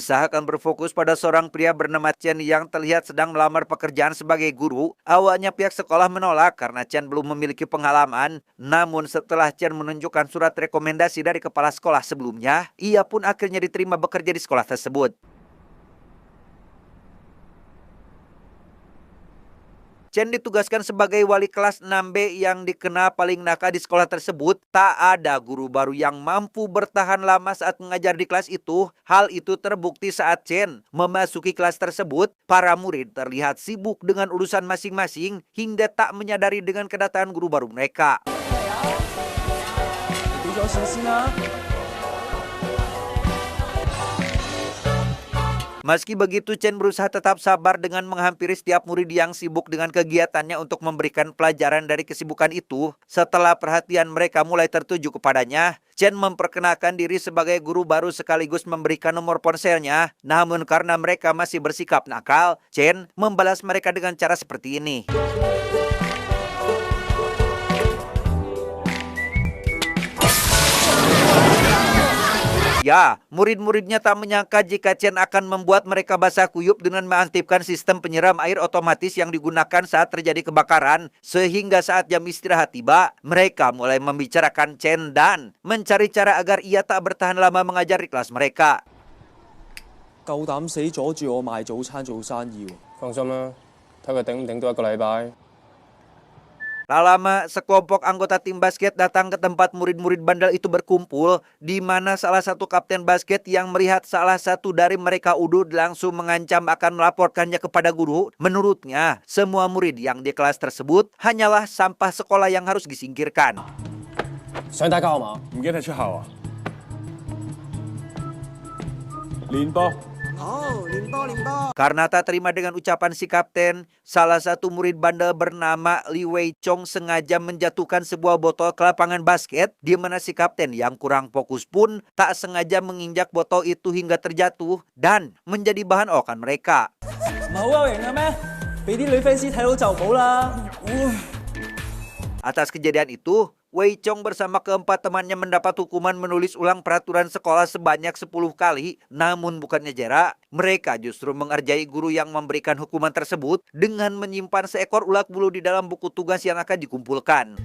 Kisah akan berfokus pada seorang pria bernama Chen yang terlihat sedang melamar pekerjaan sebagai guru. Awalnya pihak sekolah menolak karena Chen belum memiliki pengalaman. Namun setelah Chen menunjukkan surat rekomendasi dari kepala sekolah sebelumnya, ia pun akhirnya diterima bekerja di sekolah tersebut. Chen ditugaskan sebagai wali kelas 6B yang dikenal paling nakal di sekolah tersebut. Tak ada guru baru yang mampu bertahan lama saat mengajar di kelas itu. Hal itu terbukti saat Chen memasuki kelas tersebut. Para murid terlihat sibuk dengan urusan masing-masing hingga tak menyadari dengan kedatangan guru baru mereka. Meski begitu, Chen berusaha tetap sabar dengan menghampiri setiap murid yang sibuk dengan kegiatannya untuk memberikan pelajaran dari kesibukan itu. Setelah perhatian mereka mulai tertuju kepadanya, Chen memperkenalkan diri sebagai guru baru sekaligus memberikan nomor ponselnya. Namun karena mereka masih bersikap nakal, Chen membalas mereka dengan cara seperti ini. Ya, murid-muridnya tak menyangka jika Chen akan membuat mereka basah kuyup dengan mengaktifkan sistem penyiram air otomatis yang digunakan saat terjadi kebakaran. Sehingga saat jam istirahat tiba, mereka mulai membicarakan Chen dan mencari cara agar ia tak bertahan lama mengajar di kelas mereka. 夠膽死阻住我賣早餐做生意喎。放心啦，睇佢頂唔頂到1個禮拜。 Tak lama, sekelompok anggota tim basket datang ke tempat murid-murid bandel itu berkumpul, di mana salah satu kapten basket yang melihat salah satu dari mereka udud langsung mengancam akan melaporkannya kepada guru. Menurutnya, semua murid yang di kelas tersebut hanyalah sampah sekolah yang harus disingkirkan. 想打交嘛？唔記得出校啊？練波。 Karena tak terima dengan ucapan si kapten, salah satu murid bandel bernama Li Wei Chong sengaja menjatuhkan sebuah botol ke lapangan basket, di mana si kapten yang kurang fokus pun tak sengaja menginjak botol itu hingga terjatuh dan menjadi bahan olakan mereka. Atas kejadian itu, Wei Chong bersama keempat temannya mendapat hukuman menulis ulang peraturan sekolah sebanyak 10 kali. Namun bukannya jerak, mereka justru mengerjai guru yang memberikan hukuman tersebut dengan menyimpan seekor ulat bulu di dalam buku tugas yang akan dikumpulkan.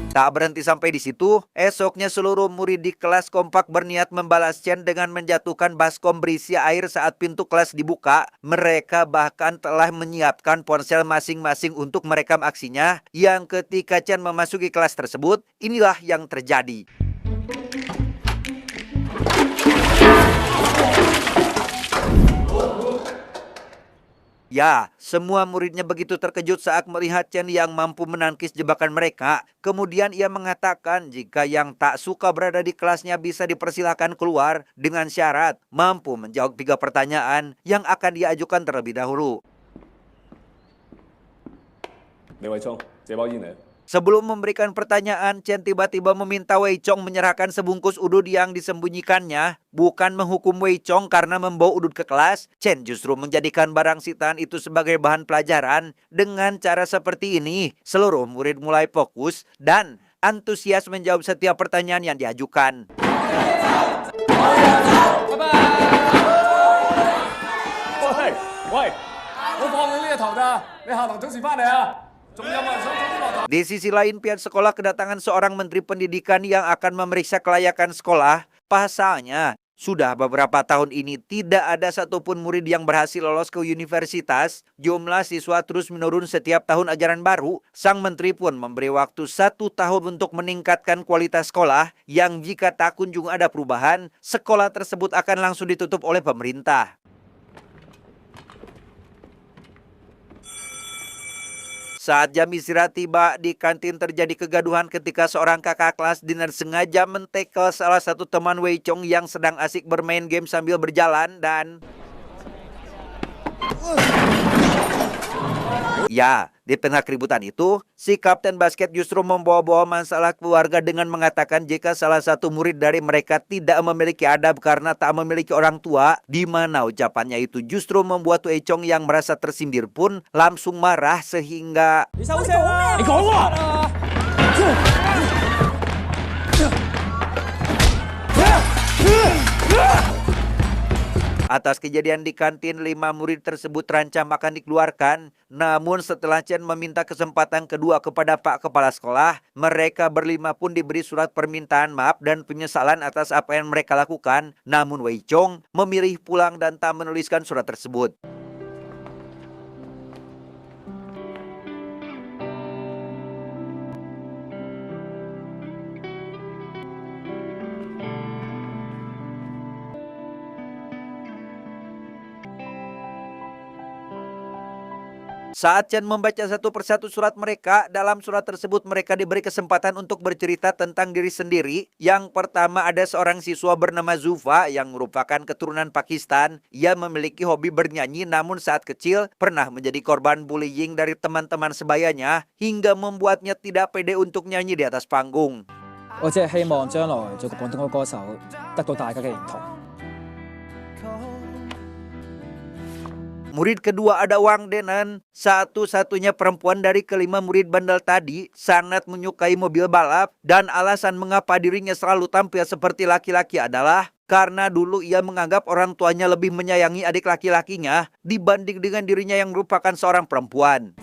Tak berhenti sampai di situ, esoknya seluruh murid di kelas kompak berniat membalas Chen dengan menjatuhkan baskom berisi air saat pintu kelas dibuka. Mereka bahkan telah menyiapkan ponsel masing-masing untuk merekam aksinya, yang ketika Chen memasuki kelas tersebut, inilah yang terjadi. Ya, semua muridnya begitu terkejut saat melihat Chen yang mampu menangkis jebakan mereka. Kemudian ia mengatakan jika yang tak suka berada di kelasnya bisa dipersilakan keluar dengan syarat mampu menjawab 3 pertanyaan yang akan diajukan terlebih dahulu. Sebelum memberikan pertanyaan, Chen tiba-tiba meminta Wei Chong menyerahkan sebungkus udud yang disembunyikannya. Bukan menghukum Wei Chong karena membawa udud ke kelas, Chen justru menjadikan barang sitaan itu sebagai bahan pelajaran. Dengan cara seperti ini, seluruh murid mulai fokus dan antusias menjawab setiap pertanyaan yang diajukan. Di sisi lain, pihak sekolah kedatangan seorang menteri pendidikan yang akan memeriksa kelayakan sekolah. Pasalnya, sudah beberapa tahun ini tidak ada satupun murid yang berhasil lolos ke universitas. Jumlah siswa terus menurun setiap tahun ajaran baru. Sang menteri pun memberi waktu 1 tahun untuk meningkatkan kualitas sekolah, yang jika tak kunjung ada perubahan, sekolah tersebut akan langsung ditutup oleh pemerintah. Saat jam istirahat tiba, di kantin terjadi kegaduhan ketika seorang kakak kelas dengan sengaja mentekel salah satu teman Wei Chong yang sedang asik bermain game sambil berjalan dan Ya, di tengah keributan itu, si kapten basket justru membawa-bawa masalah keluarga dengan mengatakan jika salah satu murid dari mereka tidak memiliki adab karena tak memiliki orang tua, di mana ucapannya itu justru membuat Wei Chong yang merasa tersindir pun langsung marah sehingga atas kejadian di kantin, 5 murid tersebut terancam akan dikeluarkan. Namun setelah Chen meminta kesempatan kedua kepada Pak Kepala Sekolah, mereka berlima pun diberi surat permintaan maaf dan penyesalan atas apa yang mereka lakukan. Namun Wei Chong memilih pulang dan tak menuliskan surat tersebut. Saat Chen membaca satu persatu surat mereka, dalam surat tersebut mereka diberi kesempatan untuk bercerita tentang diri sendiri. Yang pertama ada seorang siswa bernama Zufa yang merupakan keturunan Pakistan. Ia memiliki hobi bernyanyi namun saat kecil pernah menjadi korban bullying dari teman-teman sebayanya hingga membuatnya tidak pede untuk nyanyi di atas panggung. 我只係希望將來做個廣東歌歌手，得到大家嘅認同。 Murid kedua ada Wang Denan, satu-satunya perempuan dari kelima murid bandel tadi, sangat menyukai mobil balap dan alasan mengapa dirinya selalu tampil seperti laki-laki adalah karena dulu ia menganggap orang tuanya lebih menyayangi adik laki-lakinya dibanding dengan dirinya yang merupakan seorang perempuan.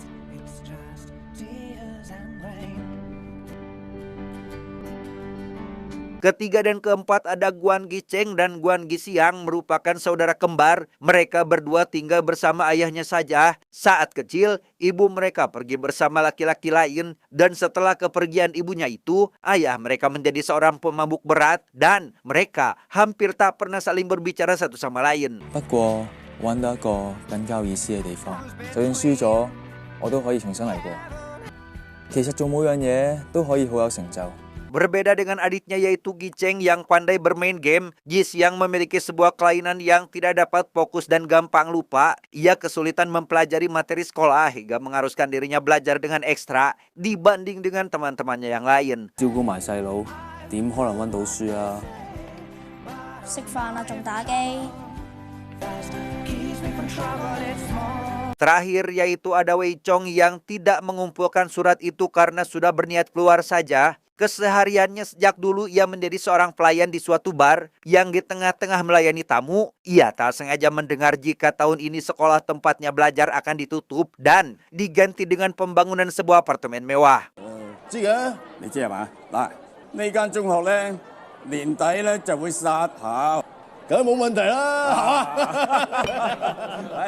Ketiga dan keempat ada Guan Gicheng dan Guan Gisiang merupakan saudara kembar. Mereka berdua tinggal bersama ayahnya saja. Saat kecil, ibu mereka pergi bersama laki-laki lain dan setelah kepergian ibunya itu, ayah mereka menjadi seorang pemabuk berat dan mereka hampir tak pernah saling berbicara satu sama lain. 不過揾到一個更加有意思嘅地方，就算輸咗，我都可以重新嚟過。其實做每樣嘢都可以好有成就。 Berbeda dengan adiknya yaitu Gicheng yang pandai bermain game, Gisiang memiliki sebuah kelainan yang tidak dapat fokus dan gampang lupa. Ia kesulitan mempelajari materi sekolah hingga mengharuskan dirinya belajar dengan ekstra dibanding dengan teman-temannya yang lain. 照顧埋細佬，點可能温到書啊？ 食飯啦，仲打機。 Terakhir yaitu ada Wei Chong yang tidak mengumpulkan surat itu karena sudah berniat keluar saja. Kesehariannya sejak dulu ia menjadi seorang pelayan di suatu bar yang di tengah-tengah melayani tamu, ia tak sengaja mendengar jika tahun ini sekolah tempatnya belajar akan ditutup dan diganti dengan pembangunan sebuah apartemen mewah. 知嘅，你知係嘛？嗱，呢間中學咧年底咧就會殺校，梗係冇問題啦，係嘛？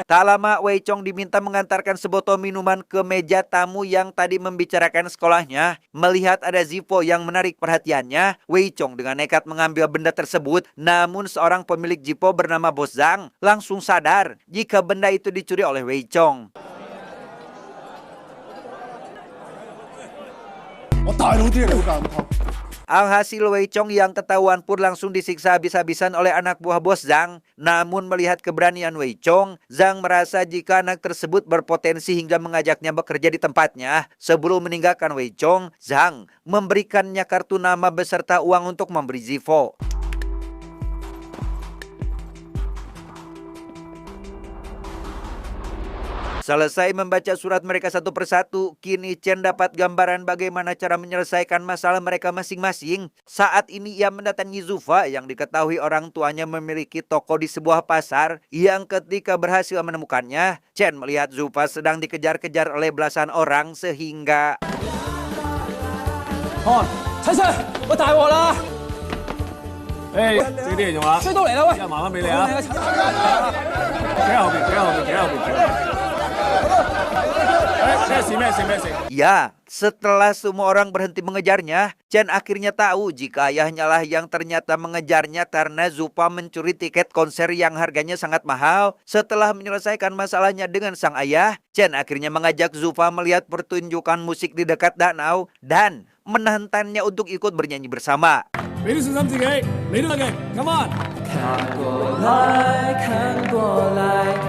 Tak lama Wei Chong diminta mengantarkan sebotol minuman ke meja tamu yang tadi membicarakan sekolahnya. Melihat ada Zipo yang menarik perhatiannya, Wei Chong dengan nekat mengambil benda tersebut. Namun seorang pemilik Zipo bernama Bos Zhang langsung sadar jika benda itu dicuri oleh Wei Chong. 我大佬啲你好教唔透。 Alhasil Wei Chong yang ketahuan pun langsung disiksa habis-habisan oleh anak buah Bos Zhang. Namun melihat keberanian Wei Chong, Zhang merasa jika anak tersebut berpotensi hingga mengajaknya bekerja di tempatnya. Sebelum meninggalkan Wei Chong, Zhang memberikannya kartu nama beserta uang untuk memberi Zivo. Selesai membaca surat mereka satu persatu, kini Chen dapat gambaran bagaimana cara menyelesaikan masalah mereka masing-masing. Saat ini ia mendatangi Zufa yang diketahui orang tuanya memiliki toko di sebuah pasar yang ketika berhasil menemukannya, Chen melihat Zufa sedang dikejar-kejar oleh belasan orang sehingga... 看，陳 Sir， 我大鑊啦！誒，這啲嚟做嘛？追到嚟啦喂！一萬蚊俾你啊！企喺後邊，企喺後邊，企喺後邊，企喺後邊。咩事？ Ya, setelah semua orang berhenti mengejarnya, Chen akhirnya tahu jika ayahnya lah yang ternyata mengejarnya karena Zupa mencuri tiket konser yang harganya sangat mahal. Setelah menyelesaikan masalahnya dengan sang ayah, Chen akhirnya mengajak Zupa melihat pertunjukan musik di dekat danau dan menantangnya untuk ikut bernyanyi bersama. 俾啲信心自己，你都得嘅，come on！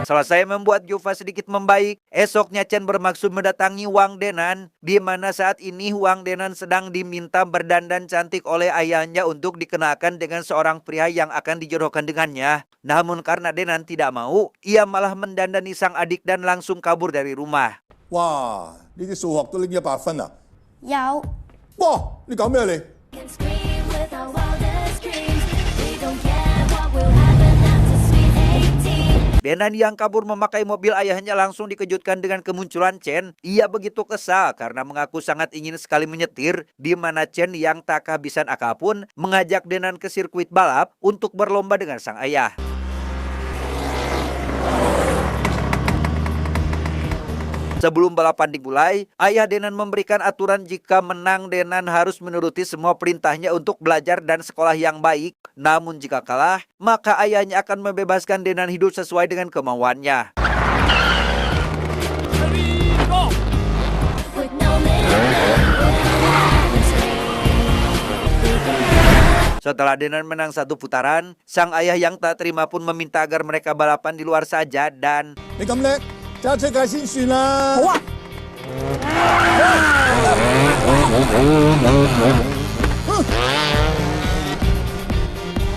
Selesai membuat Juva sedikit membaik, esoknya Chen bermaksud mendatangi Wang Denan, di mana saat ini Wang Denan sedang diminta berdandan cantik oleh ayahnya untuk dikenakan dengan seorang pria yang akan dijodohkan dengannya. Namun karena Denan tidak mau, ia malah mendandani sang adik dan langsung kabur dari rumah. 哇！呢啲數學都拎100分啊！有哇！你搞咩你？ can scream with our wildest dreams. We don't care what will happen after sweet 18. Denan yang kabur memakai mobil ayahnya langsung dikejutkan dengan kemunculan Chen. Ia begitu kesal karena mengaku sangat ingin sekali menyetir, di mana Chen yang tak kehabisan akal pun mengajak Denan ke sirkuit balap untuk berlomba dengan sang ayah. Sebelum balapan dimulai, ayah Denan memberikan aturan jika menang Denan harus menuruti semua perintahnya untuk belajar dan sekolah yang baik. Namun jika kalah, maka ayahnya akan membebaskan Denan hidup sesuai dengan kemauannya. With no limit. Setelah Denan menang satu putaran, sang ayah yang tak terima pun meminta agar mereka balapan di luar saja dan 你咁叻，揸出界先算啦。好啊！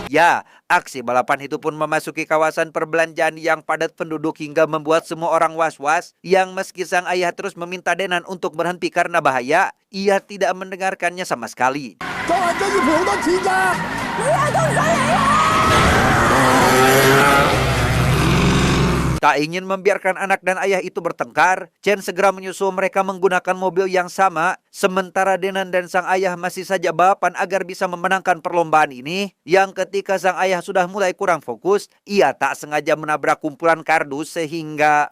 ya, aksi balapan itu pun memasuki kawasan perbelanjaan yang padat penduduk hingga membuat semua orang was-was, yang meski sang ayah terus meminta Denan untuk berhenti karena bahaya, ia tidak mendengarkannya sama sekali. 做人真要賠好多錢㗎！ Tak ingin membiarkan anak dan ayah itu bertengkar, Chen segera menyusul mereka menggunakan mobil yang sama, sementara Denan dan sang ayah masih saja balapan agar bisa memenangkan perlombaan ini, yang ketika sang ayah sudah mulai kurang fokus, ia tak sengaja menabrak kumpulan kardus sehingga...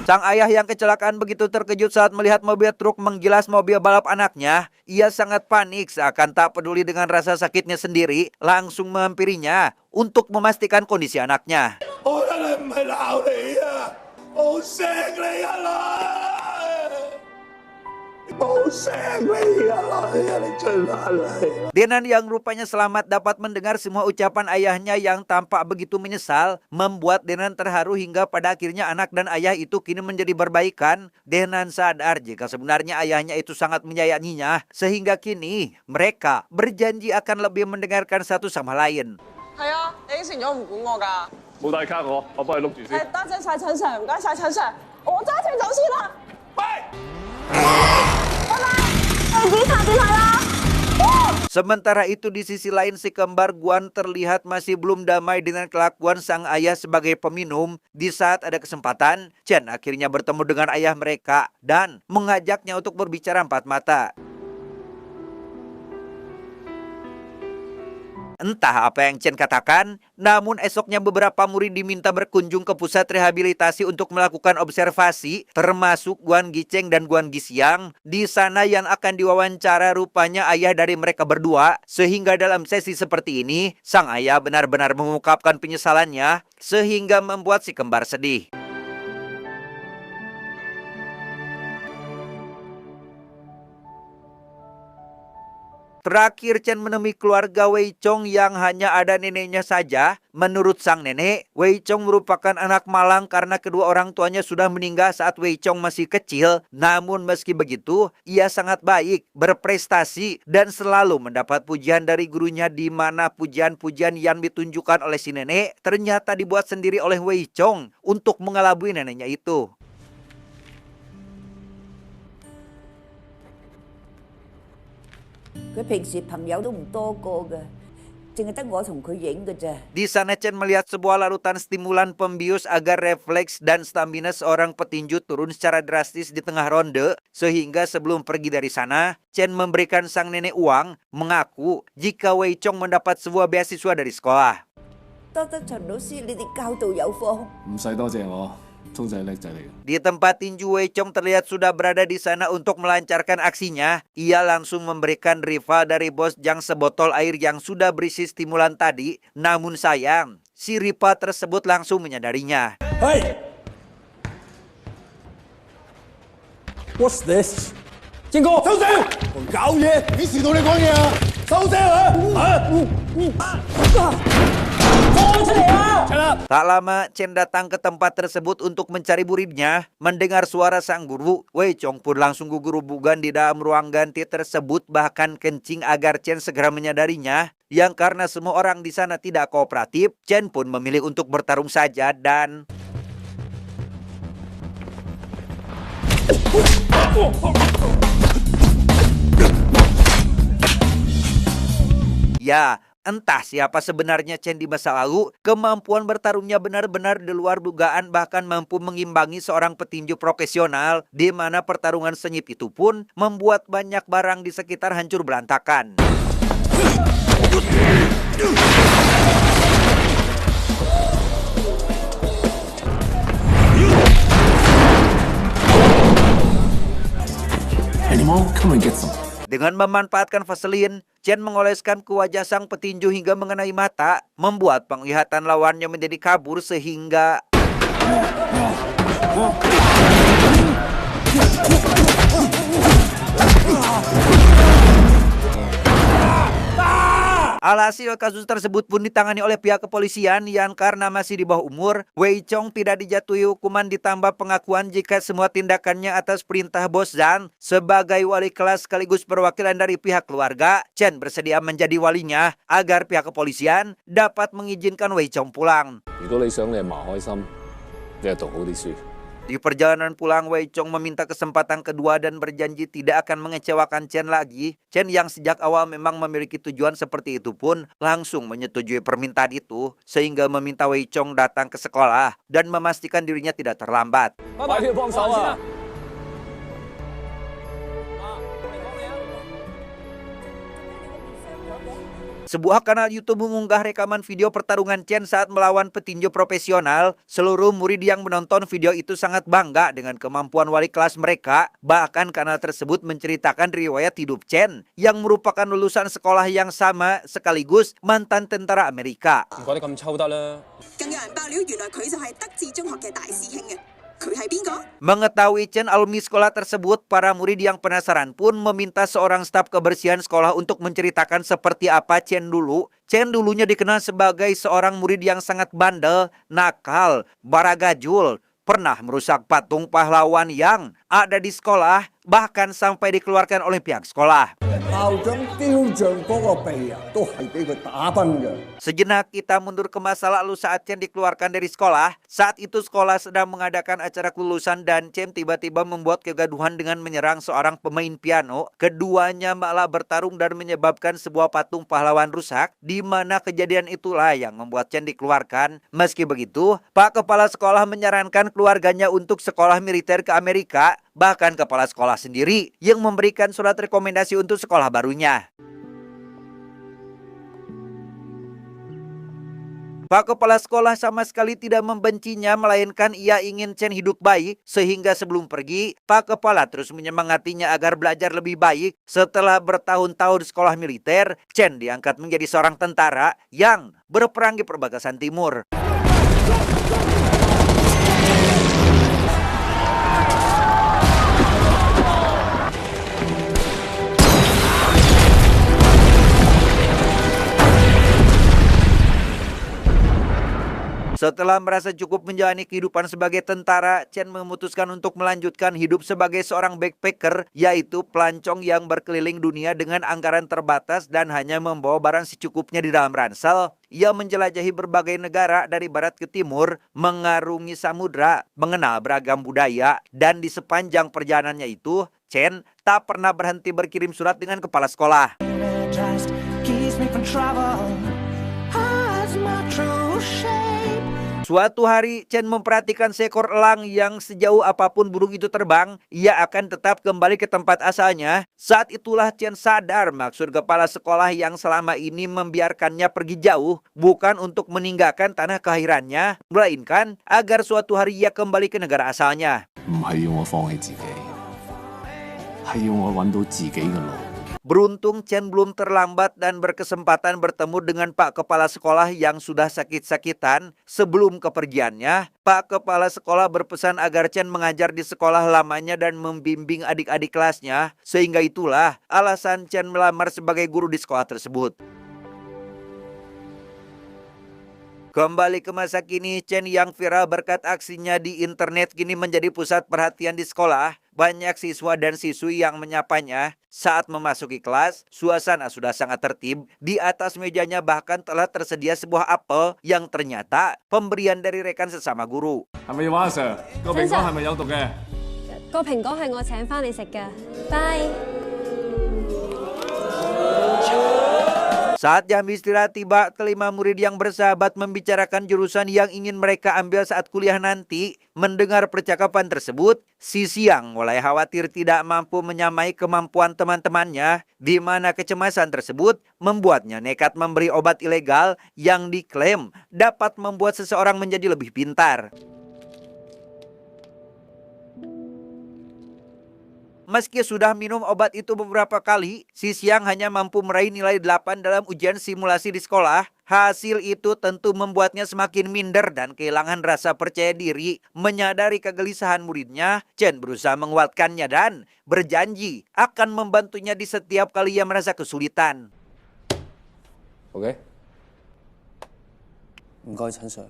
Sang ayah yang kecelakaan begitu terkejut saat melihat mobil truk menggilas mobil balap anaknya. Ia sangat panik seakan tak peduli dengan rasa sakitnya sendiri, langsung menghampirinya untuk memastikan kondisi anaknya. 我真係唔係鬧你啊，我好錫你啊女，我好錫你啊女啊，你出翻嚟。 Denan yang rupanya selamat dapat mendengar semua ucapan ayahnya yang tampak begitu menyesal, membuat Denan terharu hingga pada akhirnya anak dan ayah itu kini menjadi berbaikan. Denan sadar jika sebenarnya ayahnya itu sangat menyayanginya, sehingga kini mereka berjanji akan lebih mendengarkan satu sama lain. 係啊，你應承咗唔管我㗎。冇帶卡我幫你碌住先。多謝晒陳 Sir，唔該晒陳 Sir，我揸車走先啦。喂！拜拜，地址查電係啦。 Sementara itu di sisi lain si kembar Guan terlihat masih belum damai dengan kelakuan sang ayah sebagai peminum. Di saat ada kesempatan, Chen akhirnya bertemu dengan ayah mereka dan mengajaknya untuk berbicara empat mata. Entah apa yang Chen katakan, namun esoknya beberapa murid diminta berkunjung ke pusat rehabilitasi untuk melakukan observasi, termasuk Guan Gicheng dan Guan Gixiang. Di sana yang akan diwawancara rupanya ayah dari mereka berdua, sehingga dalam sesi seperti ini, sang ayah benar-benar mengungkapkan penyesalannya, sehingga membuat si kembar sedih. Terakhir Chen menemui keluarga Wei Chong yang hanya ada neneknya saja. Menurut sang nenek, Wei Chong merupakan anak malang karena kedua orang tuanya sudah meninggal saat Wei Chong masih kecil. Namun meski begitu, ia sangat baik, berprestasi, dan selalu mendapat pujian dari gurunya, di mana pujian-pujian yang ditunjukkan oleh si nenek ternyata dibuat sendiri oleh Wei Chong untuk mengelabui neneknya itu. Di sana Chen melihat sebuah larutan stimulan pembius agar refleks dan stamina seorang petinju turun secara drastis di tengah ronde, sehingga sebelum pergi dari sana, Chen memberikan sang nenek uang, mengaku jika Wei Chong mendapat sebuah beasiswa dari sekolah. 唔使多謝我，聰仔叻仔嚟嘅。 Di tempat tinju, Wei Chong terlihat sudah berada di sana untuk melancarkan aksinya. Ia langsung memberikan rival dari bos Jang sebotol air yang sudah berisi stimulan tadi. Namun sayang, si rival tersebut langsung menyadarinya. Hey! What's this? 建哥，收聲！我搞嘢，幾時同你講嘢啊？收聲Tak lama, Chen datang ke tempat tersebut untuk mencari muridnya. Mendengar suara sang guru, Wei Chong pun langsung gugur-guguran di dalam ruang ganti tersebut, bahkan kencing agar Chen segera menyadarinya. Yang karena semua orang di sana tidak kooperatif, Chen pun memilih untuk bertarung saja dan... Ya, entah siapa sebenarnya Chen di masa lalu, kemampuan bertarungnya benar-benar di luar dugaan, bahkan mampu mengimbangi seorang petinju profesional, di mana pertarungan sengit itu pun membuat banyak barang di sekitar hancur berantakan. Animal, come and get some. Dengan memanfaatkan vaselin, Chen mengoleskan ke wajah sang petinju hingga mengenai mata, membuat penglihatan lawannya menjadi kabur sehingga... Alhasil kasus tersebut pun ditangani oleh pihak kepolisian yang karena masih di bawah umur, Wei Chong tidak dijatuhi hukuman ditambah pengakuan jika semua tindakannya atas perintah bos Zhang. Sebagai wali kelas sekaligus perwakilan dari pihak keluarga, Chen bersedia menjadi walinya agar pihak kepolisian dapat mengizinkan Wei Chong pulang. 如果你想你阿嫲開心，你就讀好啲書。 Di perjalanan pulang, Wei Chong meminta kesempatan kedua dan berjanji tidak akan mengecewakan Chen lagi. Chen yang sejak awal memang memiliki tujuan seperti itu pun langsung menyetujui permintaan itu, sehingga meminta Wei Chong datang ke sekolah dan memastikan dirinya tidak terlambat. 快啲幫手啊！ Sebuah kanal YouTube mengunggah rekaman video pertarungan Chen saat melawan petinju profesional. Seluruh murid yang menonton video itu sangat bangga dengan kemampuan wali kelas mereka. Bahkan kanal tersebut menceritakan riwayat hidup Chen yang merupakan lulusan sekolah yang sama sekaligus mantan tentara Amerika. 唔怪得咁抽得啦。 更有人爆料，原來佢就係德智中學嘅大師兄嘅。佢係邊個？ Mengetahui Chen alumni sekolah tersebut, para murid yang penasaran pun meminta seorang staf kebersihan sekolah untuk menceritakan seperti apa Chen dulu. Chen dulunya dikenal sebagai seorang murid yang sangat bandel, nakal, baragajul, pernah merusak patung pahlawan yang ada di sekolah, bahkan sampai dikeluarkan oleh pihak sekolah. 校長雕像嗰個鼻啊，都係俾佢打崩嘅。 Sejenak kita mundur ke masa lalu saat Chen dikeluarkan dari sekolah. Saat itu sekolah sedang mengadakan acara kelulusan dan Chen tiba-tiba membuat kegaduhan dengan menyerang seorang pemain piano. Keduanya malah bertarung dan menyebabkan sebuah patung pahlawan rusak, di mana kejadian itulah yang membuat Chen dikeluarkan. Meski begitu, Pak Kepala Sekolah menyarankan keluarganya untuk sekolah militer ke Amerika. Bahkan kepala sekolah sendiri yang memberikan surat rekomendasi untuk sekolah barunya. Pak Kepala Sekolah sama sekali tidak membencinya, melainkan ia ingin Chen hidup baik. Sehingga sebelum pergi, Pak Kepala terus menyemangatinya agar belajar lebih baik. Setelah bertahun-tahun di sekolah militer, Chen diangkat menjadi seorang tentara yang berperang di perbatasan timur. Setelah merasa cukup menjalani kehidupan sebagai tentara, Chen memutuskan untuk melanjutkan hidup sebagai seorang backpacker, yaitu pelancong yang berkeliling dunia dengan anggaran terbatas dan hanya membawa barang secukupnya di dalam ransel. Ia menjelajahi berbagai negara dari barat ke timur, mengarungi samudra, mengenal beragam budaya, dan di sepanjang perjalanannya itu, Chen tak pernah berhenti berkirim surat dengan kepala sekolah. Suatu hari, Chen memperhatikan seekor elang yang sejauh apapun burung itu terbang, ia akan tetap kembali ke tempat asalnya. Saat itulah Chen sadar maksud kepala sekolah yang selama ini membiarkannya pergi jauh, bukan untuk meninggalkan tanah kelahirannya, melainkan agar suatu hari ia kembali ke negara asalnya. 唔係要我放棄自己，係要我揾到自己嘅路。 Beruntung Chen belum terlambat dan berkesempatan bertemu dengan Pak Kepala Sekolah yang sudah sakit-sakitan. Sebelum kepergiannya, Pak Kepala Sekolah berpesan agar Chen mengajar di sekolah lamanya dan membimbing adik-adik kelasnya. Sehingga itulah alasan Chen melamar sebagai guru di sekolah tersebut. Kembali ke masa kini, Chen yang viral berkat aksinya di internet kini menjadi pusat perhatian di sekolah. Banyak siswa dan siswi yang menyapanya. Saat memasuki kelas, suasana sudah sangat tertib. Di atas mejanya bahkan telah tersedia sebuah apel yang ternyata pemberian dari rekan sesama guru. 係咪要玩阿 Sir？個蘋果係咪有毒嘅？個蘋果係我請翻你食㗎。Bye。 Saat jam istirahat tiba, kelima murid yang bersahabat membicarakan jurusan yang ingin mereka ambil saat kuliah nanti. Mendengar percakapan tersebut, si Siang mulai khawatir tidak mampu menyamai kemampuan teman-temannya, di mana kecemasan tersebut membuatnya nekat memberi obat ilegal yang diklaim dapat membuat seseorang menjadi lebih pintar. Meski sudah minum obat itu beberapa kali, si Siang hanya mampu meraih nilai 8 dalam ujian simulasi di sekolah. Hasil itu tentu membuatnya semakin minder dan kehilangan rasa percaya diri. Menyadari kegelisahan muridnya, Chen berusaha menguatkannya dan berjanji akan membantunya di setiap kali ia merasa kesulitan. OK， 唔該，陳 Sir。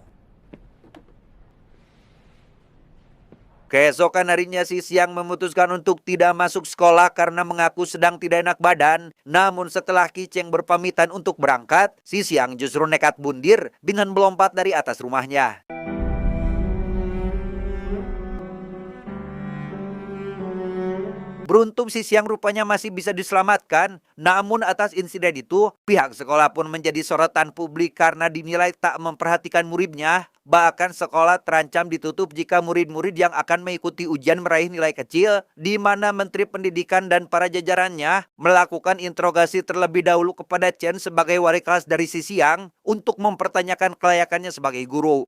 Keesokan harinya si Siang memutuskan untuk tidak masuk sekolah karena mengaku sedang tidak enak badan. Namun setelah Ki Cheng berpamitan untuk berangkat, si Siang justru nekat bundir dengan melompat dari atas rumahnya. Beruntung si Siang rupanya masih bisa diselamatkan. Namun atas insiden itu, pihak sekolah pun menjadi sorotan publik karena dinilai tak memperhatikan muridnya. Bahkan sekolah terancam ditutup jika murid-murid yang akan mengikuti ujian meraih nilai kecil, di mana Menteri Pendidikan dan para jajarannya melakukan interogasi terlebih dahulu kepada Chen sebagai wali kelas dari si Siang untuk mempertanyakan kelayakannya sebagai guru.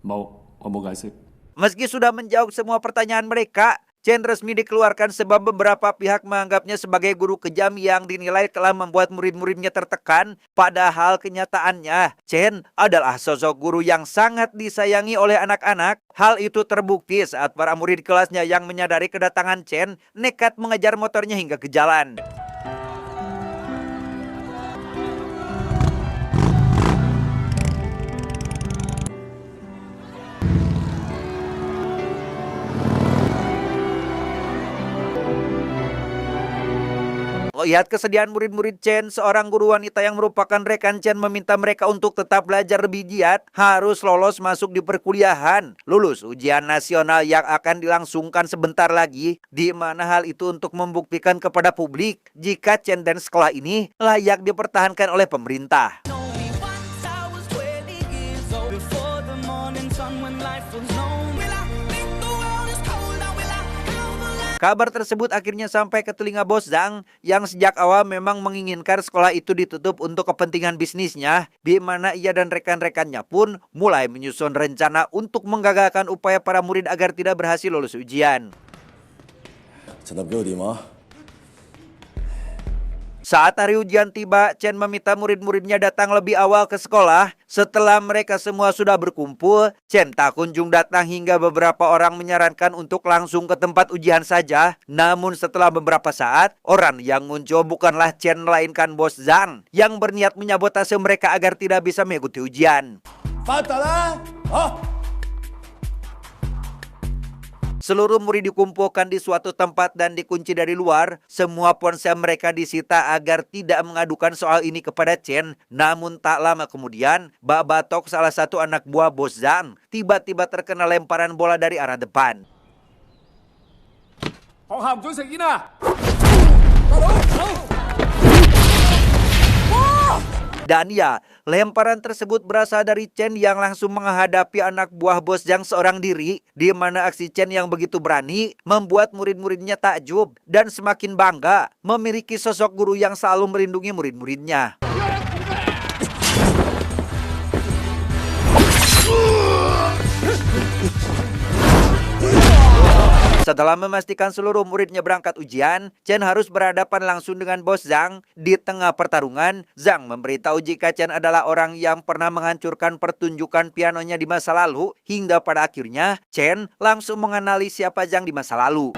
冇，我冇解釋。 Meski sudah menjawab semua pertanyaan mereka, Chen resmi dikeluarkan sebab beberapa pihak menganggapnya sebagai guru kejam yang dinilai telah membuat murid-muridnya tertekan. Padahal kenyataannya, Chen adalah sosok guru yang sangat disayangi oleh anak-anak. Hal itu terbukti saat para murid kelasnya yang menyadari kedatangan Chen nekat mengejar motornya hingga ke jalan. Lihat kesedihan murid-murid Chen, seorang guru wanita yang merupakan rekan Chen meminta mereka untuk tetap belajar lebih giat, harus lolos masuk di perkuliahan, lulus ujian nasional yang akan dilangsungkan sebentar lagi, di mana hal itu untuk membuktikan kepada publik jika Chen dan sekolah ini layak dipertahankan oleh pemerintah. Kabar tersebut akhirnya sampai ke telinga Bos Zhang yang sejak awal memang menginginkan sekolah itu ditutup untuk kepentingan bisnisnya, di mana ia dan rekan-rekannya pun mulai menyusun rencana untuk menggagalkan upaya para murid agar tidak berhasil lulus ujian. Saat hari ujian tiba, Chen meminta murid-muridnya datang lebih awal ke sekolah. Setelah mereka semua sudah berkumpul, Chen tak kunjung datang hingga beberapa orang menyarankan untuk langsung ke tempat ujian saja. Namun setelah beberapa saat, orang yang muncul bukanlah Chen melainkan Bos Zhang yang berniat menyabotase mereka agar tidak bisa mengikuti ujian. Seluruh murid dikumpulkan di suatu tempat dan dikunci dari luar. Semua ponsel mereka disita agar tidak mengadukan soal ini kepada Chen. Namun tak lama kemudian, Bak Batok, salah satu anak buah Bos Zhang, tiba-tiba terkena lemparan bola dari arah depan. 學校唔准食煙啊！ Dan ya, lemparan tersebut berasal dari Chen yang langsung menghadapi anak buah bos Zhang seorang diri, di mana aksi Chen yang begitu berani membuat murid-muridnya takjub dan semakin bangga memiliki sosok guru yang selalu melindungi murid-muridnya. Setelah memastikan seluruh muridnya berangkat ujian, Chen harus berhadapan langsung dengan bos Zhang. Di tengah pertarungan, Zhang memberitahu jika Chen adalah orang yang pernah menghancurkan pertunjukan pianonya di masa lalu, hingga pada akhirnya Chen langsung mengenali siapa Zhang di masa lalu.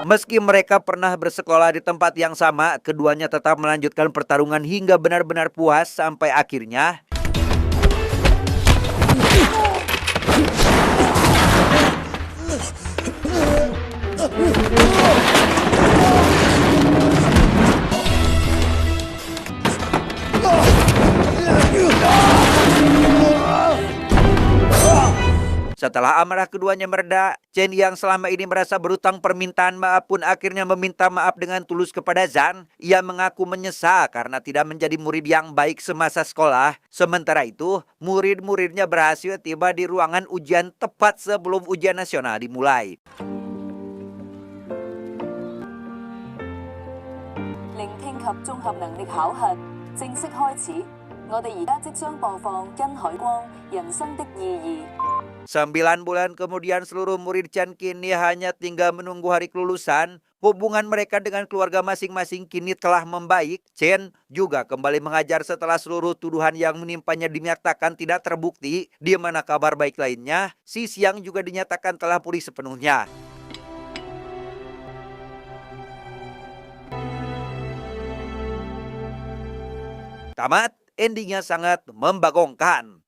Meski mereka pernah bersekolah di tempat yang sama, keduanya tetap melanjutkan pertarungan hingga benar-benar puas sampai akhirnya setelah amarah keduanya mereda, Chen yang selama ini merasa berutang permintaan maaf pun akhirnya meminta maaf dengan tulus kepada Zhang. Ia mengaku menyesal karena tidak menjadi murid yang baik semasa sekolah. Sementara itu, murid-muridnya berhasil tiba di ruangan ujian tepat sebelum ujian nasional dimulai. 聆聽及綜合能力考核正式開始，我哋而家即將播放殷海光《人生的意義》。 9 bulan kemudian seluruh murid Chen kini hanya tinggal menunggu hari kelulusan. Hubungan mereka dengan keluarga masing-masing kini telah membaik. Chen juga kembali mengajar setelah seluruh tuduhan yang menimpanya dinyatakan tidak terbukti. Di mana kabar baik lainnya, si Xiang juga dinyatakan telah pulih sepenuhnya. Tamat, endingnya sangat membagongkan.